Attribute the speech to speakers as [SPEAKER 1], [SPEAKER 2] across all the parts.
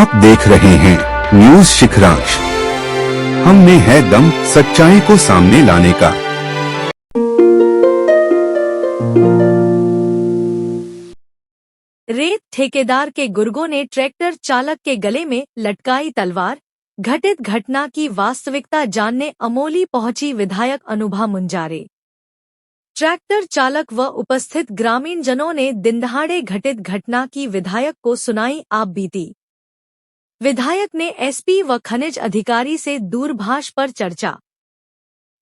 [SPEAKER 1] आप देख रहे हैं न्यूज शिखरांश। हम में है दम सच्चाई को सामने लाने का।
[SPEAKER 2] रेत ठेकेदार के गुर्गों ने ट्रैक्टर चालक के गले में लटकाई तलवार। घटित घटना की वास्तविकता जानने अमोली पहुंची विधायक अनुभा मुंजारे। ट्रैक्टर चालक व उपस्थित ग्रामीण जनों ने दिनदहाड़े घटित घटना की विधायक को सुनाई आप बीती। विधायक ने एसपी व खनिज अधिकारी से दूरभाष पर चर्चा।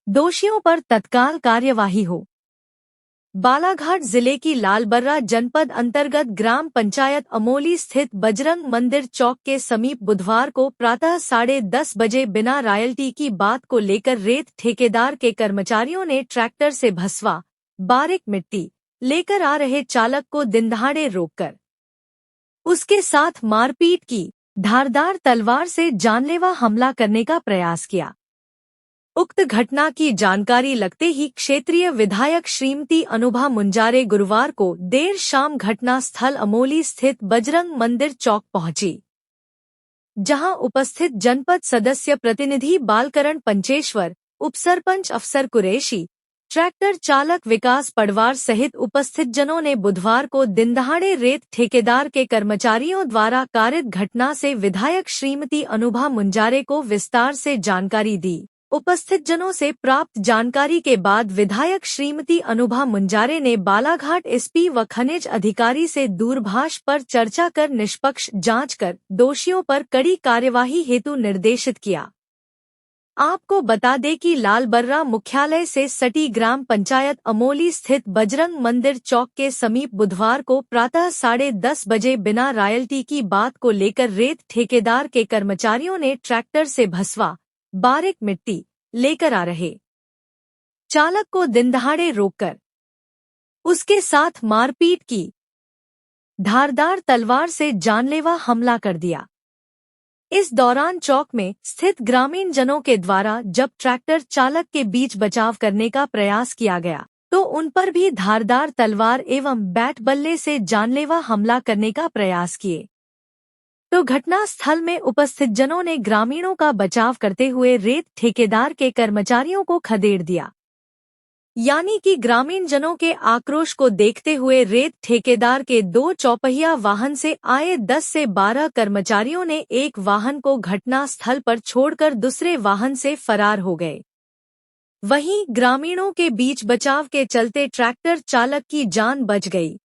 [SPEAKER 2] दोषियों पर तत्काल कार्यवाही हो। बालाघाट जिले की लालबर्रा जनपद अंतर्गत ग्राम पंचायत अमोली स्थित बजरंग मंदिर चौक के समीप बुधवार को प्रातः 10:30 बजे बिना रॉयल्टी की बात को लेकर रेत ठेकेदार के कर्मचारियों ने ट्रैक्टर से भसवा बारीक मिट्टी लेकर आ रहे चालक को दिनदहाड़े रोककर उसके साथ मारपीट की, धारदार तलवार से जानलेवा हमला करने का प्रयास किया। उक्त घटना की जानकारी लगते ही क्षेत्रीय विधायक श्रीमती अनुभा मुंजारे गुरुवार को देर शाम घटना स्थल अमोली स्थित बजरंग मंदिर चौक पहुंची, जहां उपस्थित जनपद सदस्य प्रतिनिधि बालकरण पंचेश्वर, उपसरपंच अफसर कुरैशी, ट्रैक्टर चालक विकास पडवार सहित उपस्थित जनों ने बुधवार को दिनदहाड़े रेत ठेकेदार के कर्मचारियों द्वारा कारित घटना से विधायक श्रीमती अनुभा मुंजारे को विस्तार से जानकारी दी। उपस्थित जनों से प्राप्त जानकारी के बाद विधायक श्रीमती अनुभा मुंजारे ने बालाघाट एसपी व खनिज अधिकारी से दूरभाष पर चर्चा कर निष्पक्ष जांच कर दोषियों पर कड़ी कार्यवाही हेतु निर्देशित किया। आपको बता दें कि लालबर्रा मुख्यालय से सटी ग्राम पंचायत अमोली स्थित बजरंग मंदिर चौक के समीप बुधवार को प्रातः 10:30 बजे बिना रॉयल्टी की बात को लेकर रेत ठेकेदार के कर्मचारियों ने ट्रैक्टर से भसवा बारीक मिट्टी लेकर आ रहे चालक को दिनदहाड़े रोककर उसके साथ मारपीट की, धारदार तलवार से जानलेवा हमला कर दिया। इस दौरान चौक में स्थित ग्रामीण जनों के द्वारा जब ट्रैक्टर चालक के बीच बचाव करने का प्रयास किया गया तो उन पर भी धारदार तलवार एवं बैट बल्ले से जानलेवा हमला करने का प्रयास किए। तो घटना स्थल में उपस्थित जनों ने ग्रामीणों का बचाव करते हुए रेत ठेकेदार के कर्मचारियों को खदेड़ दिया। यानी कि ग्रामीण जनों के आक्रोश को देखते हुए रेत ठेकेदार के 2 चौपहिया वाहन से आए 10 से 12 कर्मचारियों ने एक वाहन को घटना स्थल पर छोड़कर दूसरे वाहन से फरार हो गए। वहीं ग्रामीणों के बीच बचाव के चलते ट्रैक्टर चालक की जान बच गई,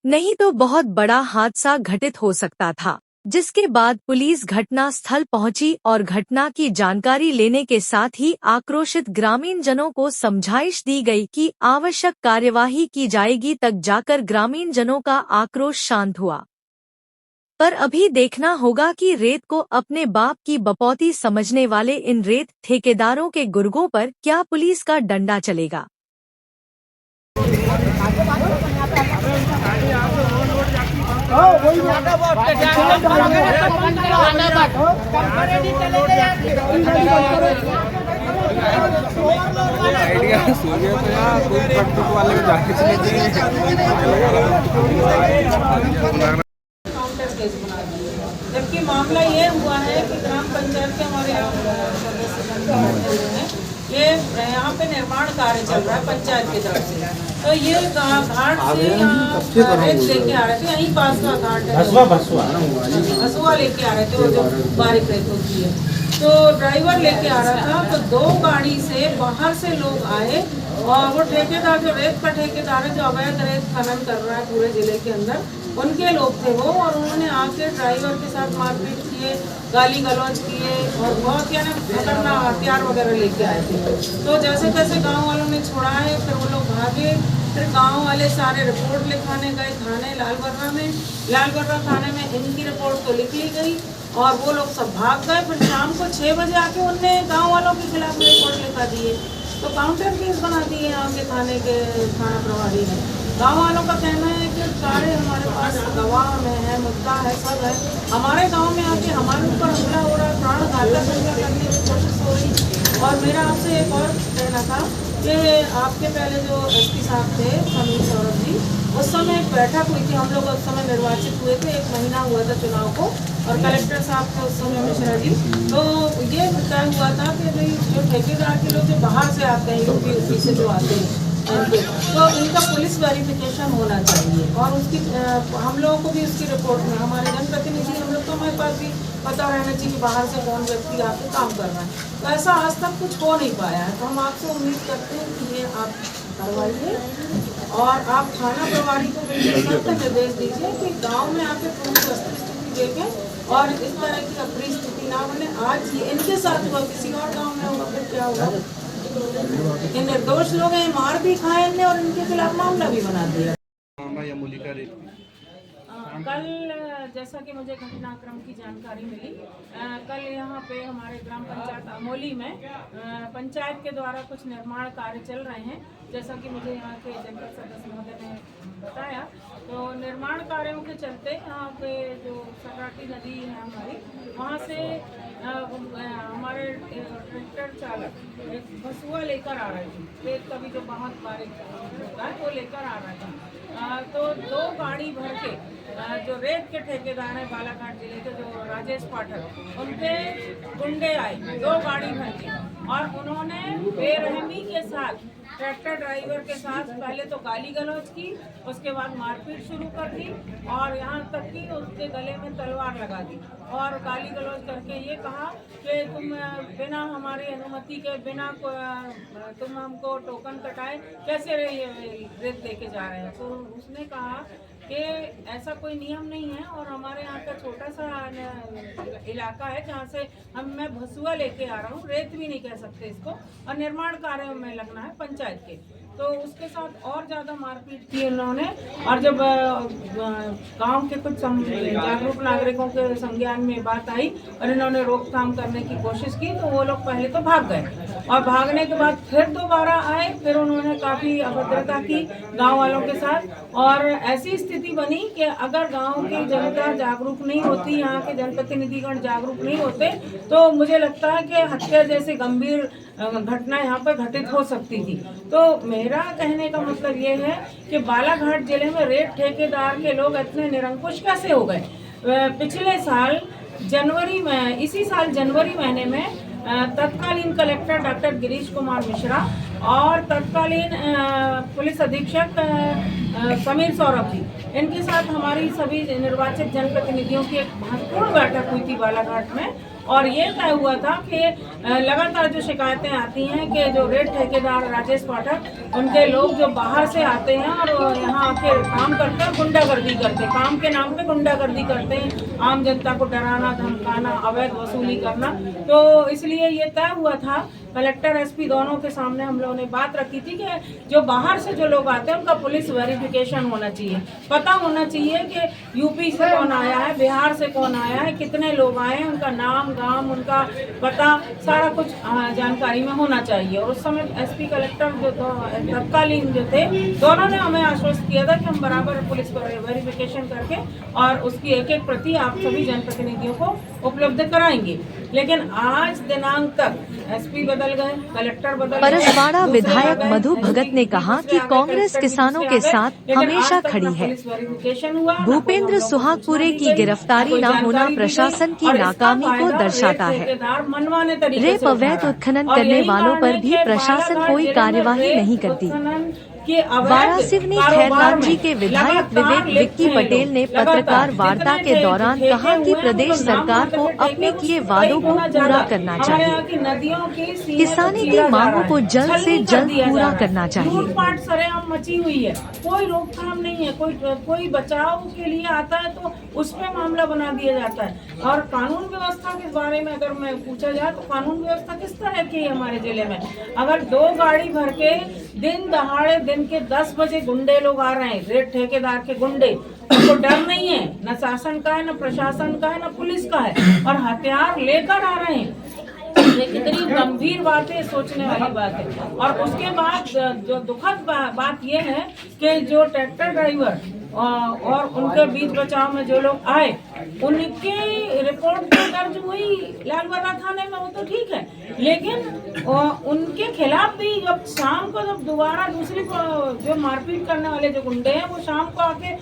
[SPEAKER 2] नहीं तो बहुत बड़ा हादसा घटित हो सकता था। जिसके बाद पुलिस घटना स्थल पहुंची और घटना की जानकारी लेने के साथ ही आक्रोशित ग्रामीण जनों को समझाइश दी गई कि आवश्यक कार्यवाही की जाएगी, तक जाकर ग्रामीण जनों का आक्रोश शांत हुआ। पर अभी देखना होगा कि रेत को अपने बाप की बपौती समझने वाले इन रेत ठेकेदारों के गुर्गों पर क्या पुलिस का डंडा चलेगा।
[SPEAKER 3] आइडिया सूर्य को या कोई पट्टू वाले को जाके चले जाइए।
[SPEAKER 4] जबकि मामला ये हुआ है कि ग्राम पंचायत के हमारे सदस्य ये यहाँ पे निर्माण कार्य चल रहा है पंचायत की तरफ से, तो ये घाट से रेत लेके आ रहे थे, यहीं पास का घाट है, हसुआ लेके आ रहे थे, वो जो बारीक रेत होती है, तो ड्राइवर लेके आ रहा था। तो 2 गाड़ी से बाहर से लोग आए और वो ठेकेदार, जो रेत का ठेकेदार है, जो अवैध रेत खनन कर रहा है पूरे जिले के अंदर, उनके लोग थे वो, और उन्होंने आके ड्राइवर के साथ मारपीट किए, गाली गलौज किए और बहुत यानी खतरनाक हथियार वगैरह लेके आए थे। तो जैसे तैसे गांव वालों ने छोड़ा है, फिर वो लोग भागे। फिर गांव वाले सारे रिपोर्ट लिखाने गए थाने लालबर्रा में। लालबर्रा थाने में इनकी रिपोर्ट तो लिख ली गई और वो लोग सब भाग गए। फिर शाम को 6 बजे आके उनने गाँव वालों के खिलाफ रिपोर्ट लिखा दिए, तो काउंटर केस बना दिए यहाँ के थाना प्रभारी ने। गाँव वालों का कहना है कि सारे हमारे पास गवाह में है, मुद्दा है, सब है, हमारे गांव में आके हमारे ऊपर हमला हो रहा है, प्राण घातक हमला करने की कोशिश हो रही। और मेरा आपसे एक और कहना था कि आपके पहले जो एसपी साहब थे समीर सौरभ जी, उस समय एक बैठक हुई थी, हम लोग उस समय निर्वाचित हुए थे, 1 महीना हुआ था चुनाव को, और कलेक्टर साहब थे उस समय मिश्रा जी। तो ये तय हुआ था कि भाई जो ठेकेदार के लोग जो बाहर से आते हैं, यूपी से जो आते हैं, तो इनका पुलिस वेरिफिकेशन होना चाहिए, और उसकी हम लोगों को भी उसकी रिपोर्ट में हमारे जनप्रतिनिधि हम लोग, तो हमारे पास भी पता रहना चाहिए कि बाहर से कौन व्यक्ति आके काम कर रहा है। तो ऐसा आज तक कुछ हो नहीं पाया है, तो हम आपसे उम्मीद करते हैं कि ये आप करवाइए, और आप थाना प्रभारी को भी सख्त निर्देश दीजिए कि गाँव में आके पूरी वस्तुस्थिति देखें और इस तरह की अप्रिय स्थिति ना बने। आज ये इनके साथ हुआ, किसी और गाँव में होगा फिर क्या होगा? ये निर्दोष लोग हैं, मार भी खाए इनने और इनके खिलाफ मामला भी बना दिया। कल जैसा कि मुझे घटनाक्रम की जानकारी मिली, कल यहाँ पे हमारे ग्राम पंचायत अमोली में पंचायत के द्वारा कुछ निर्माण कार्य चल रहे हैं, जैसा कि मुझे यहाँ के जनपद सदस्य महोदय ने बताया। तो निर्माण कार्यों के चलते यहाँ पे जो सकराटी नदी है हमारी, वहाँ से हमारे ट्रैक्टर चालक एक भसुआ लेकर आ रहे थे, खेत का भी जो बहुत बारीक होता है वो लेकर आ रहा था। तो 2 गाड़ी भर के जो रेत के ठेकेदार हैं बालाघाट जिले के, जो राजेश पाठक, उनके गुंडे आए 2 गाड़ी भर के, और उन्होंने बेरहमी के साथ ट्रैक्टर ड्राइवर के साथ पहले तो गाली गलौज की, उसके बाद मारपीट शुरू कर दी, और यहाँ तक कि उसके गले में तलवार लगा दी, और गाली गलौज करके ये कहा कि तुम बिना हमारी अनुमति के, बिना तुम हमको टोकन कटाए कैसे रेत लेके जा रहे हैं। तो उसने कहा कि ऐसा कोई नियम नहीं है, और हमारे यहाँ का छोटा सा इलाका है जहाँ से मैं भसुआ लेके आ रहा हूँ, रेत भी नहीं कह सकते इसको, और निर्माण कार्यों में लगना है पंचायत के। तो उसके साथ और ज़्यादा मारपीट की उन्होंने, और जब गांव के कुछ जागरूक नागरिकों के संज्ञान में बात आई और इन्होंने रोकथाम करने की कोशिश की, तो वो लोग पहले तो भाग गए, और भागने के बाद फिर दोबारा आए, फिर उन्होंने काफ़ी अभद्रता की गांव वालों के साथ, और ऐसी स्थिति बनी कि अगर गांव की जनता जागरूक नहीं होती, यहाँ के जनप्रतिनिधिगण जागरूक नहीं होते, तो मुझे लगता है कि हत्या जैसे गंभीर घटना यहाँ पर घटित हो सकती थी। तो मेरा कहने का मतलब ये है कि बालाघाट जिले में रेत ठेकेदार के लोग इतने निरंकुश कैसे हो गए। पिछले साल जनवरी में, इसी साल जनवरी महीने में तत्कालीन कलेक्टर डॉक्टर गिरीश कुमार मिश्रा और तत्कालीन पुलिस अधीक्षक समीर सौरभ जी, इनके साथ हमारी सभी निर्वाचित जनप्रतिनिधियों की एक महत्वपूर्ण बैठक हुई थी बालाघाट में, और ये तय हुआ था कि लगातार जो शिकायतें आती हैं कि जो रेत ठेकेदार राजेश पाठक, उनके लोग जो बाहर से आते हैं और यहाँ आके काम करते हैं, गुंडागर्दी करते हैं, काम के नाम पे गुंडागर्दी करते हैं, आम जनता को डराना धमकाना, अवैध वसूली करना। तो इसलिए ये तय हुआ था, कलेक्टर एसपी दोनों के सामने हम लोगों ने बात रखी थी कि जो बाहर से जो लोग आते हैं उनका पुलिस वेरिफिकेशन होना चाहिए, पता होना चाहिए कि यूपी से कौन आया है, बिहार से कौन आया है, कितने लोग आए हैं, उनका नाम गांव, उनका पता, सारा कुछ जानकारी में होना चाहिए। और उस समय एसपी कलेक्टर जो तत्कालीन जो थे, दोनों ने हमें आश्वस्त किया था कि हम बराबर पुलिस वेरिफिकेशन करके और उसकी एक एक प्रति आप सभी जनप्रतिनिधियों को उपलब्ध कराएंगे। लेकिन आज दिनांक तक एसपी बदल गए, कलेक्टर बदल गए।
[SPEAKER 2] परसवाड़ा विधायक मधु भगत ने कहा कि कांग्रेस किसानों के साथ हमेशा खड़ी है। भूपेंद्र सुहागपुरे की गिरफ्तारी न होना प्रशासन की नाकामी को दर्शाता है। रेप अवैध उत्खनन करने वालों पर भी प्रशासन कोई कार्यवाही नहीं करती। वारासिवनी खैरलाल जी के विधायक विवेक विक्की पटेल ने पत्रकार वार्ता के दौरान कहा कि प्रदेश सरकार को अपने किए वादों को पूरा करना चाहिए। किसानी की मांगों को जल्द से जल्द पूरा करना चाहिए।
[SPEAKER 4] लूटपाट सरेआम मची हुई है, कोई रोकथाम नहीं है, कोई बचाव के लिए आता है तो उस पर मामला बना दिया जाता है। और कानून व्यवस्था के बारे में अगर मैं पूछा जाए तो कानून व्यवस्था किस तरह की है हमारे जिले में? अगर 2 गाड़ी भर के दिन दहाड़े दिन के 10 बजे गुंडे लोग आ रहे हैं, रेत ठेकेदार के गुंडे, उनको डर नहीं है, न शासन का है, न प्रशासन का है, न पुलिस का है, और हथियार लेकर आ रहे हैं। ये कितनी गंभीर बात है, सोचने वाली बात है। और उसके बाद जो दुखद बात ये है कि जो ट्रैक्टर ड्राइवर और उनके बीच बचाव में जो लोग आए उनकी रिपोर्ट तो दर्ज हुई लालबर्रा थाने में, वो तो ठीक है, लेकिन उनके खिलाफ भी जब शाम को जब दोबारा दूसरी को जो मारपीट करने वाले जो गुंडे हैं वो शाम को आके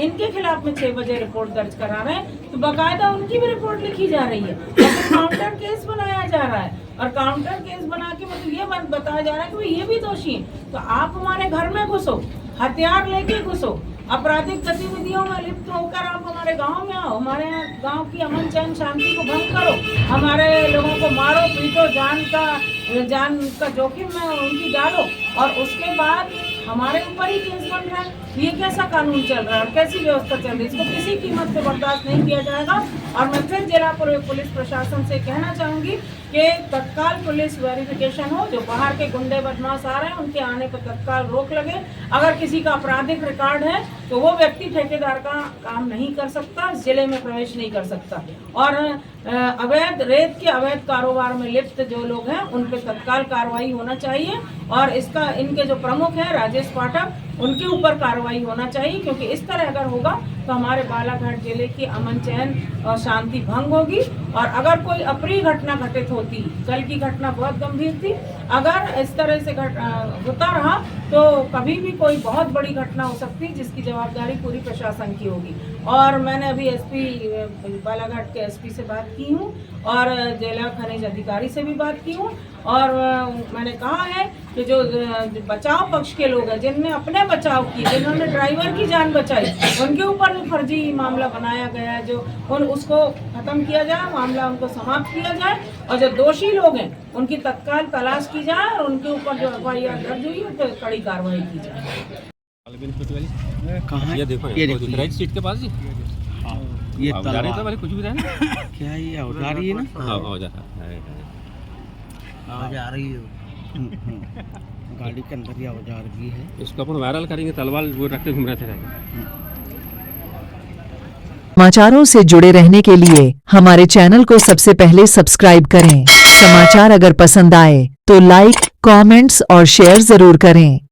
[SPEAKER 4] इनके खिलाफ में 6 बजे रिपोर्ट दर्ज करा रहे हैं, तो बाकायदा उनकी भी रिपोर्ट लिखी जा रही है और फिर काउंटर केस बनाया जा रहा है। और काउंटर केस बना के मतलब ये बताया जा रहा है कि ये भी दोषी हैं। तो आप हमारे घर में घुसो, हथियार लेके घुसो, आपराधिक गतिविधियों में लिप्त होकर आप हमारे गांव में आओ, हमारे गांव की अमन चैन शांति को भंग करो, हमारे लोगों को मारो पीटो, जान का जोखिम में उनकी डालो, और उसके बाद हमारे ऊपर ही केस बन रहा है। ये कैसा कानून चल रहा है और कैसी व्यवस्था चल रही है? इसको किसी कीमत पे बर्दाश्त नहीं किया जाएगा। और मैं फिर जिला पुलिस प्रशासन से कहना चाहूँगी कि तत्काल पुलिस वेरिफिकेशन हो, जो बाहर के गुंडे बदमाश आ रहे हैं उनके आने पर तत्काल रोक लगे। अगर किसी का आपराधिक रिकॉर्ड है तो वो व्यक्ति ठेकेदार का काम नहीं कर सकता, जिले में प्रवेश नहीं कर सकता। और अवैध रेत के अवैध कारोबार में लिप्त जो लोग हैं उन पर तत्काल कार्रवाई होना चाहिए। और इसका इनके जो प्रमुख हैं राजेश पाठक, उनके ऊपर कार्रवाई होना चाहिए, क्योंकि इस तरह अगर होगा तो हमारे बालाघाट जिले की अमन चैन और शांति भंग होगी। और अगर कोई अप्रिय घटना घटित होती, कल की घटना बहुत गंभीर थी, अगर इस तरह से होता रहा तो कभी भी कोई बहुत बड़ी घटना हो सकती है जिसकी जवाबदारी पूरी प्रशासन की होगी। और मैंने अभी एसपी बालाघाट के एसपी से बात की हूँ और जिला खनिज अधिकारी से भी बात की हूँ, और मैंने कहा है कि जो बचाव पक्ष के लोग हैं जिनने अपने बचाव की, जिन्होंने ड्राइवर की जान बचाई, उनके ऊपर जो फर्जी मामला बनाया गया है, जो उसको खत्म किया जाए, मामला उनको समाप्त किया जाए, और जो दोषी लोग हैं उनकी तत्काल तलाश की जाए और उनके ऊपर जो FIR दर्ज हुई है तो कड़ी कार्रवाई की जाए।
[SPEAKER 5] कहाँ
[SPEAKER 6] ये देखो, ये दिख रहा है सीट के पास जी।
[SPEAKER 5] ये
[SPEAKER 6] जा रहे थे वाले कुछ भी था ना।
[SPEAKER 5] क्या ये औजार ही है ना?
[SPEAKER 6] हाँ औजार
[SPEAKER 5] आवाज आ रही है गाड़ी के अंदर, ये औजार भी है।
[SPEAKER 6] इसको अपन वायरल करेंगे, तलवार वो रख के घूम रहे थे।
[SPEAKER 7] समाचारों से जुड़े रहने के लिए हमारे चैनल को सबसे पहले सब्सक्राइब करें। समाचार अगर पसंद आए तो लाइक, कमेंट्स और शेयर जरूर करें।